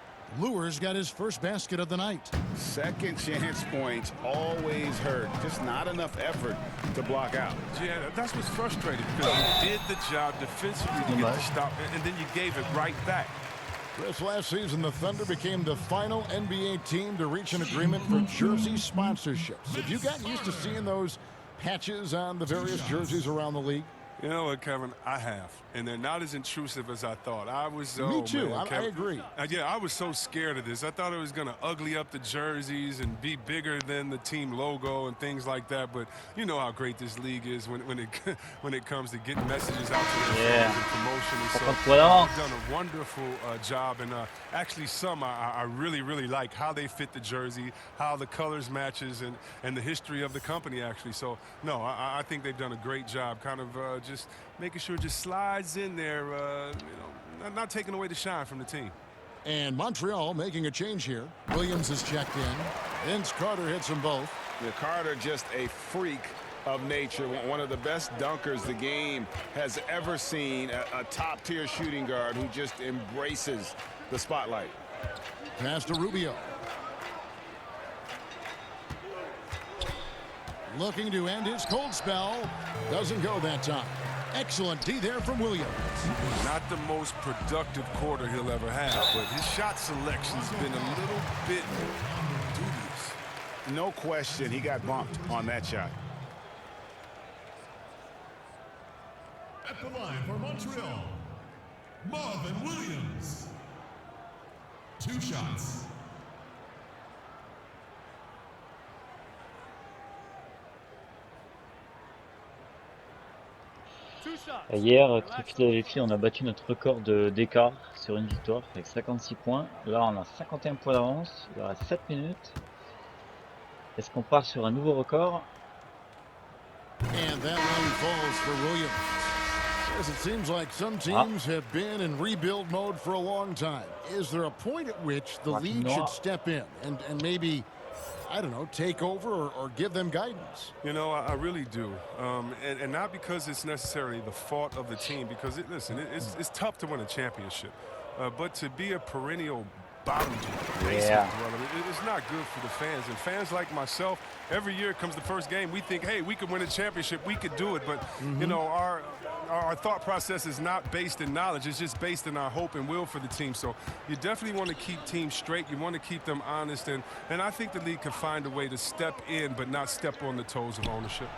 Lure's got his first basket of the night. Second chance points always hurt. Just not enough effort to block out. Yeah, that's what's frustrating because you did the job defensively to get the stop, and then you gave it right back. Chris, last season the Thunder became the final NBA team to reach an agreement for jersey sponsorships. Have you gotten used to seeing those patches on the various jerseys around the league? You know what, Kevin? I have, and they're not as intrusive as I thought. I was. Me too. Man, I agree. Yeah, I was so scared of this. I thought it was going to ugly up the jerseys and be bigger than the team logo and things like that. But you know how great this league is when it comes to getting messages out to their fans and promotion. And so they've done a wonderful job. And actually, some I really like how they fit the jersey, how the colors matches, and the history of the company actually. So no, I think they've done a great job. Kind of just making sure it just slides in there, not taking away the shine from the team. And Montreal making a change here. Williams is checked in. Vince Carter hits them both. Carter just a freak of nature. One of the best dunkers the game has ever seen. A top-tier shooting guard who just embraces the spotlight. Pass to Rubio. Looking to end his cold spell. Doesn't go that time. Excellent D there from Williams. Not the most productive quarter he'll ever have, but his shot selection's been a little bit dubious. No question, he got bumped on that shot. At the line for Montreal, Marvin Williams. 2 shots. Hier, Philadelphie, on a battu notre record d'écart sur une victoire avec 56 points. Là, on a 51 points d'avance. Il reste 7 minutes. Est-ce qu'on part sur un nouveau record? And that one falls for Williams. As it seems like some teams have been in rebuild mode for a long time. Is there a point at which the league should step in and maybe, I don't know, take over or give them guidance? You know, I really do. And not because it's necessarily the fault of the team, because, it's tough to win a championship. But to be a perennial bottom basement dweller, it's not good for the fans. And fans like myself, every year comes the first game, we think, hey, we could win a championship, we could do it. But, you know, our thought process is not based in knowledge. It's just based in our hope and will for the team. So you definitely want to keep teams straight. You want to keep them honest. And I think the league can find a way to step in but not step on the toes of ownership.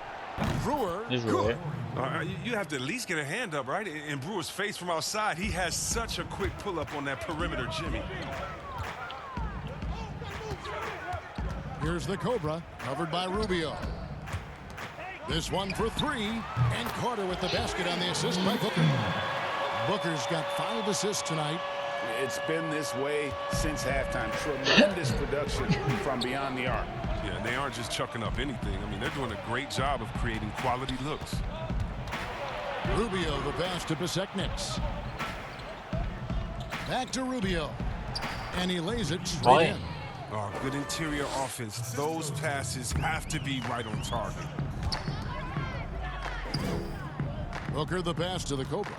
Brewer, good. You have to at least get a hand up, right? In Brewer's face from outside, he has such a quick pull-up on that perimeter, Jimmy. Here's the Cobra, covered by Rubio. This one for 3, and Carter with the basket on the assist by Booker. Booker's got 5 assists tonight. It's been this way since halftime. Tremendous production from beyond the arc. Yeah, and they aren't just chucking up anything. I mean, they're doing a great job of creating quality looks. Rubio, the pass to Besekniks. Back to Rubio. And he lays it straight in. Oh, good interior offense. Those passes have to be right on target. Booker the pass to the Cobra.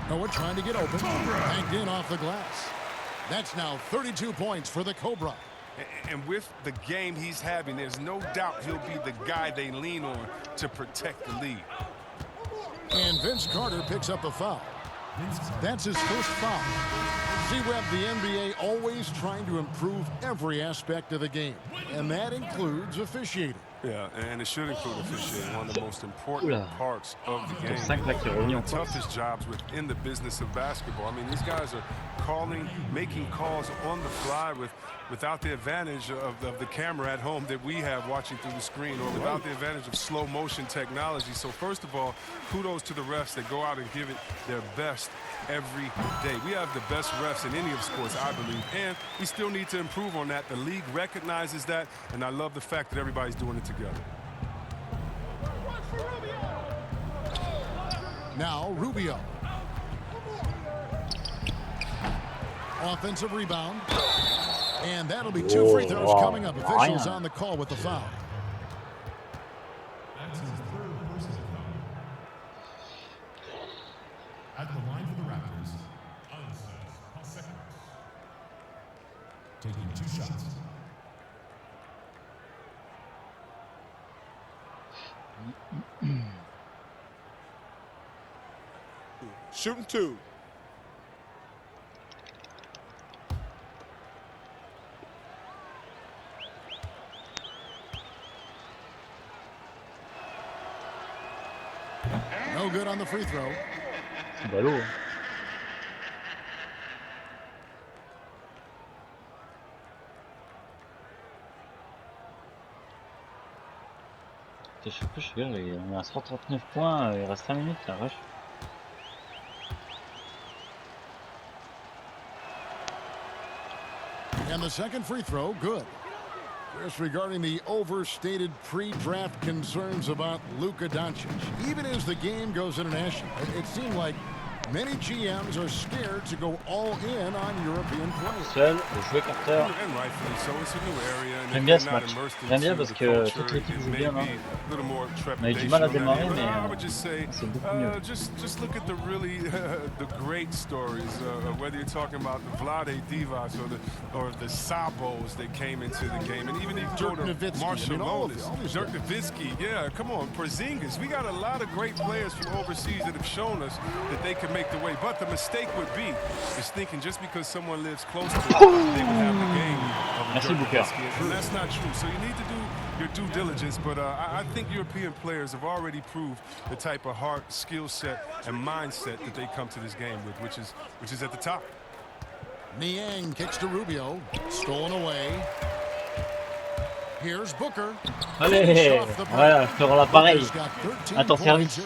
Noah trying to get open. Banked in off the glass. That's now 32 points for the Cobra. And with the game he's having, there's no doubt he'll be the guy they lean on to protect the lead. And Vince Carter picks up a foul. That's his first foul. C-Web, the NBA always trying to improve every aspect of the game, and that includes officiating. Yeah, and it should include officiating, one of the most important parts of the game. One of the toughest jobs within the business of basketball. I mean, these guys are making calls on the fly without the advantage of the camera at home that we have watching through the screen, or without the advantage of slow motion technology. So first of all, kudos to the refs that go out and give it their best every day. We have the best refs in any of sports, I believe, and we still need to improve on that. The league recognizes that, and I love the fact that everybody's doing it together. Now Rubio. Offensive rebound. And that'll be 2 free throws coming up. Officials on the call with the foul. That's his 3rd personal foul. At the line for the Raptors, Shooting two. No good on the free throw. C'est ballot. Hein. Je sais plus, on est à 139 points, il reste 5 minutes, la vache. And the second free throw, good. Chris, regarding the overstated pre-draft concerns about Luka Doncic, even as the game goes international, it seemed like many GMs are scared to go all in on European players. Seul, jouer Carter. J'aime bien ce match. J'aime bien parce que toute l'équipe joue bien. Hein. On a eu du mal à démarrer, mais c'est beaucoup mieux. Just look at the really the great stories, whether you're talking about the Vlade Divas or the Sabos that came into the game, and even if you go to Marshall Lolis, Dirk Nowitzki, yeah, come on, Porzingis. We got a lot of great players from overseas that have shown us that they can make the way. But the mistake would be is thinking just because someone lives close to it, they would have the game of Dirk Nowitzki, and that's not true. So you need to do your due diligence, but I think European players have already proved the type of heart, skill set, and mindset that they come to this game with, which is at the top. Niang kicks to Rubio, stolen away. Here's Booker. Allez, voilà, je te rends l'appareil. À ton service.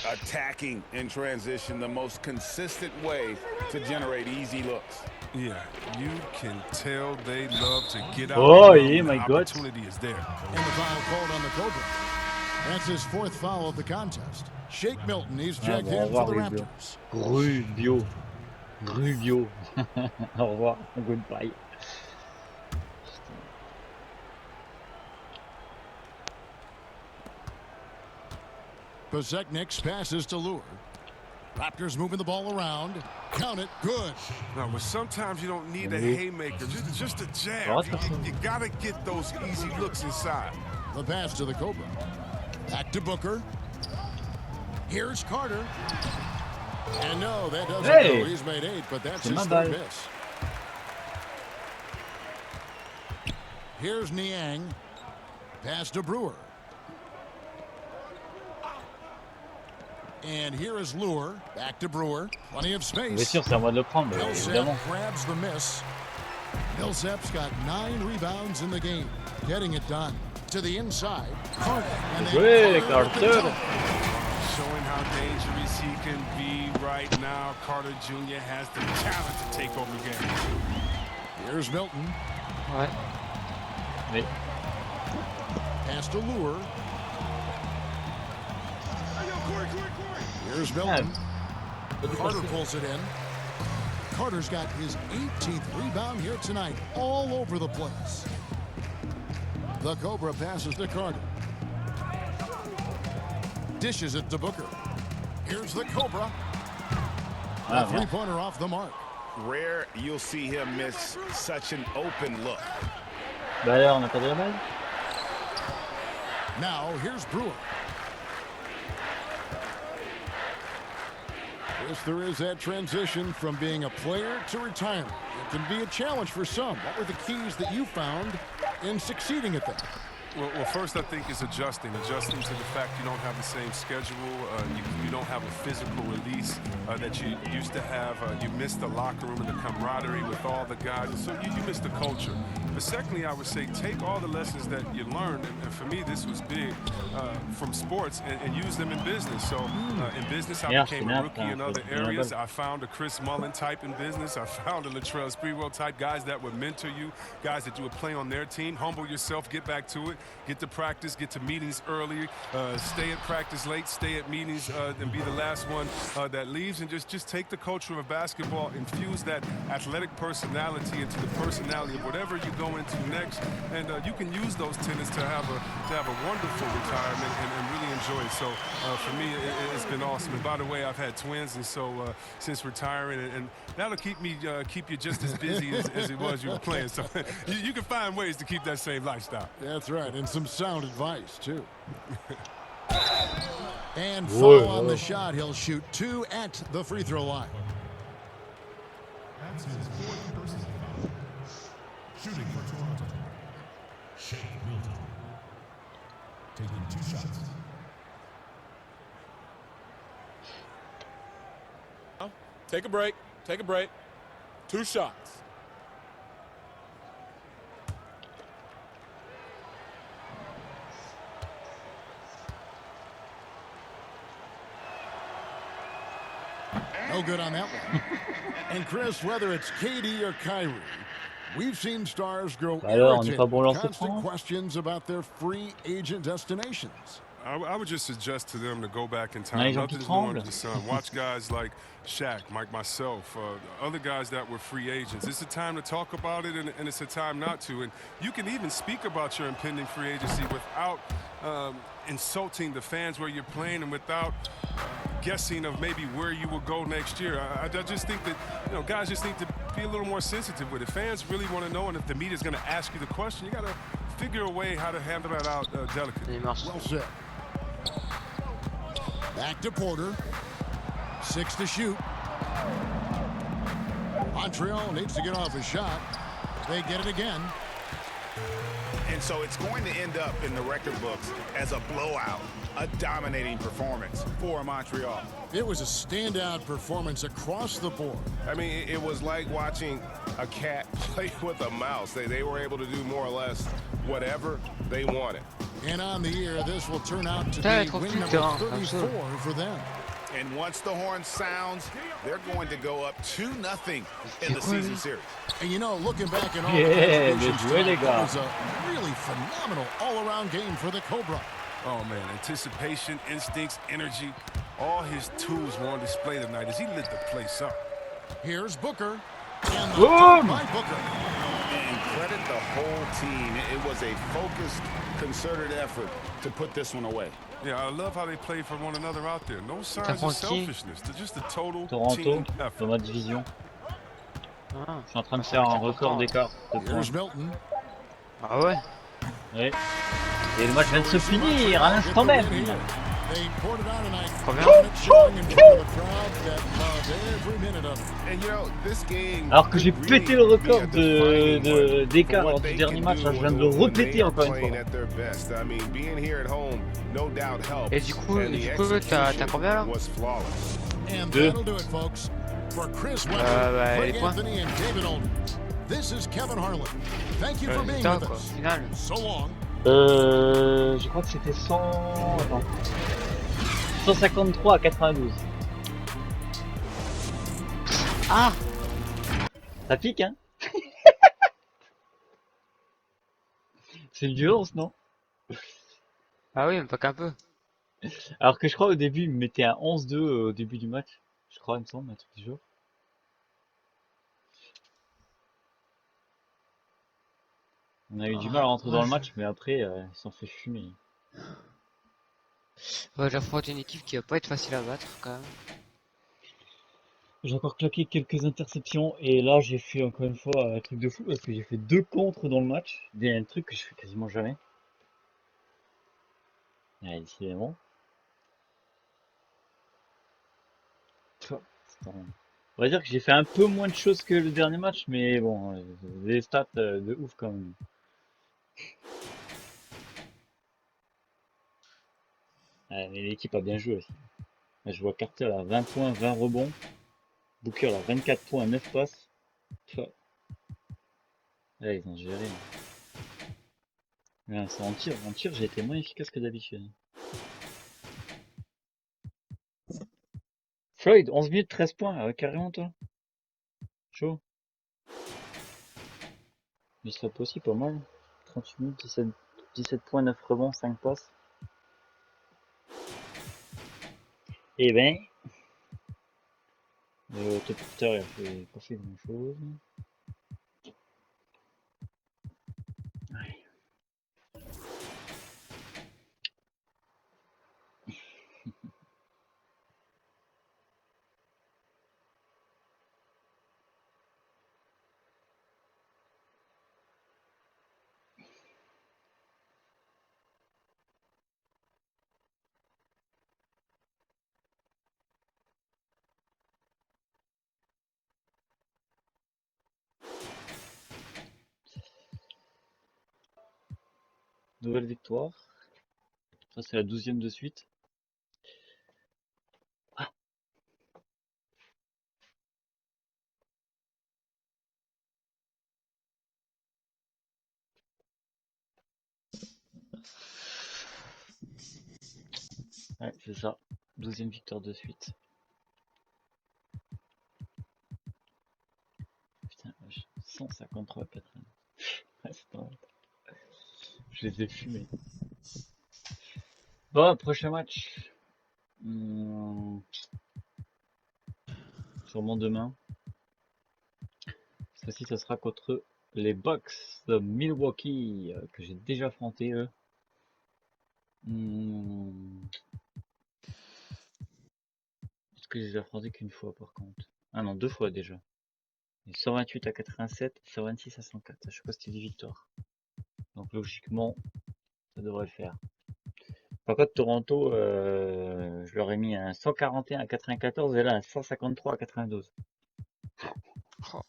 Attacking in transition, the most consistent way to generate easy looks. Yeah, you can tell they love to get out. Oh, yeah, my God. Opportunity is there. And the foul called on the Cobra. That's his fourth foul of the contest. Shake Milton, he's checked in for the Raptors. Rubio. Au revoir. Goodbye. Pozeknik passes to Lure. Raptors moving the ball around. Count it. Good. No, but sometimes you don't need a haymaker. Just a jab. You got to get those easy looks inside. The pass to the Cobra. Back to Booker. Here's Carter. And no, that doesn't go. He's made 8, but that's his third miss. Here's Niang. Pass to Brewer. And here is Lure. Back to Brewer. Plenty of space. Bien sûr, c'est à moi de le prendre, évidemment. Millsap grabs the miss. Millsap's got 9 rebounds in the game. Getting it done. To the inside. Carter. Oui, Carter. Showing how dangerous he can be right now. Carter Jr. has the talent to take over the game. Here's Milton. Ouais. Oui. Pass to Lure. Here's Milton. Carter pulls it in. Carter's got his 18th rebound here tonight, all over the place. The Cobra passes to Carter. Dishes it to Booker. Here's the Cobra. A three-pointer off the mark. Rare you'll see him miss such an open look. Bah alors, on n'a pas de la balle. Now, here's Brewer. Yes, there is that transition from being a player to retirement. It can be a challenge for some. What were the keys that you found in succeeding at that? Well, first I think it's adjusting to the fact you don't have the same schedule. You don't have a physical release that you used to have. You miss the locker room and the camaraderie with all the guys. So you miss the culture. But secondly, I would say take all the lessons that you learned, and for me this was big, from sports and use them in business. So in business I became a rookie in other areas. I found a Chris Mullin type in business. I found a Latrell Sprewell type, guys that would mentor you, guys that you would play on their team. Humble yourself, get back to it. Get to practice, get to meetings early, stay at practice late, stay at meetings, and be the last one that leaves. And just take the culture of basketball, infuse that athletic personality into the personality of whatever you go into next. And you can use those tenets to have a wonderful retirement and really enjoy it. So for me, it's been awesome. And by the way, I've had twins, and so since retiring, and that'll keep you just as busy as it was you were playing. So you can find ways to keep that same lifestyle. That's right. Right, and some sound advice, too. And foul on the shot. He'll shoot 2 at the free throw line. That's his 4th personal foul. Shooting for Toronto. Shake Milton. Taking 2 shots. Take a break. Take a break. 2 shots. No good on that one. And Chris, whether it's KD or Kyrie, we've seen stars grow Alors, on n'est irritated pas bon with lancer constant franc. questions about their free agent destinations. I would just suggest to them to go back in Non, time. les gens qui Nothing's new under tremblent. the sun. Watch guys like Shaq, myself, other guys that were free agents. It's a time to talk about it, and it's a time not to. And you can even speak about your impending free agency without insulting the fans where you're playing and without guessing of maybe where you will go next year. I just think that, guys just need to be a little more sensitive with it. Fans really want to know, and if the media's going to ask you the question, you got to figure a way how to handle that out delicately. Well said. Back to Porter. 6 to shoot. Montreal needs to get off a shot. They get it again. And so it's going to end up in the record books as a blowout, a dominating performance for Montreal. It was a standout performance across the board. I mean, it was like watching a cat play with a mouse. They were able to do more or less whatever they wanted. And on the year, this will turn out to be win number 34 for them. And once the horn sounds, they're going to go up 2-0 in the season series. And looking back at all Yeah, the contributions bien joué, les tonight, gars. it was a really phenomenal all-around game for the Cobra. Oh, man, anticipation, instincts, energy, all his tools were on display tonight as he lit the place up. Here's Booker. And the Boom! dunk by Booker. And credit the whole team. It was a focused, concerted effort to put this one away. Yeah, I love how they play for one another out there. No signs of selfishness. They're just a total Toronto, team dans effort. ma division. Je suis en train de faire un record d'écart de points. Here's Milton. Ah ouais. Ouais. Et le match vient de se finir à l'instant même. They poured it out tonight. Combien? Showing in front of a crowd that loved every minute of it. And this game Alors que j'ai could pété really le be a record defining one d'écart for lors what du they dernier can match, do là, je viens de le when they répéter are encore une playing fois. at their best. I mean, being here at home, no doubt helps. Et du coup, And the t'as execution combien là? was flawless. And Deux. that'll do it, folks. For Chris Webber, les Greg points. Anthony, and David Olden, this is Kevin Harlan. Thank you for being Putain, with quoi. us. Final. So long. Je crois que c'était 153 à 92. Ah! Ça pique, hein? C'est une violence, non? Ah oui, mais pas qu'un peu. Alors que je crois au début, il me mettait un 11-2 au début du match. Je crois, il me semble, un truc du genre. On a eu du mal à rentrer dans le match, mais après, ils s'en fait fumer. Ouais, j'affronte une équipe qui va pas être facile à battre quand même. J'ai encore claqué quelques interceptions et là j'ai fait encore une fois un truc de fou parce que j'ai fait 2 contres dans le match. Un truc que je fais quasiment jamais. Ouais, décidément. On va dire que j'ai fait un peu moins de choses que le dernier match, mais bon, des stats de ouf quand même. Ouais, mais l'équipe a bien joué aussi. Là, je vois Carter à 20 points, 20 rebonds. Booker à 24 points, 9 passes. Ouais, ils ont géré. Ouais, en tir, j'ai été moins efficace que d'habitude. Floyd, 11 minutes, 13 points, carrément toi. Chaud. Il serait possible pas mal. 38 minutes, 17 points, 9 rebonds, 5 passes. Et ben, le top porteur il a fait pas fait grand chose. Ouais. Nouvelle victoire. Ça, c'est la 12e de suite. Ouais, c'est ça. 12e victoire de suite. Putain, 153 80. Ouais, c'est pas mal. Je les ai fumés. Bon, prochain match. Sûrement demain. Cette fois-ci, ça sera contre les Bucks de Milwaukee, que j'ai déjà affronté eux. Est-ce que j'ai affronté qu'une fois par contre? Ah non, 2 fois déjà. 128 à 87, 126 à 104. À chaque fois, c'était des victoires. Donc logiquement, ça devrait le faire. Par contre, Toronto, je leur ai mis un 141 à 94 et là un 153 à 92. Oh.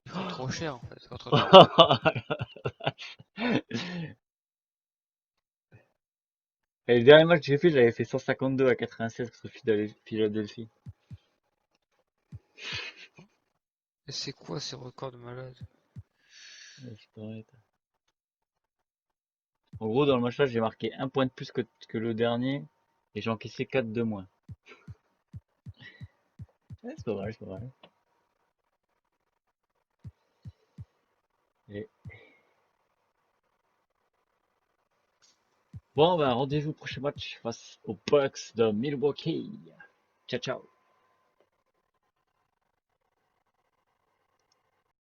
Ils font trop cher en fait. Et le dernier match que j'ai fait, j'avais fait 152 à 96 contre Philadelphie. Et c'est quoi ces records de malade? En gros, dans le match là, j'ai marqué 1 point de plus que le dernier et j'ai encaissé 4 de moins. Ouais, c'est pas mal, c'est pas mal. Et... Bon, ben rendez-vous au prochain match face aux Bucks de Milwaukee. Ciao, ciao.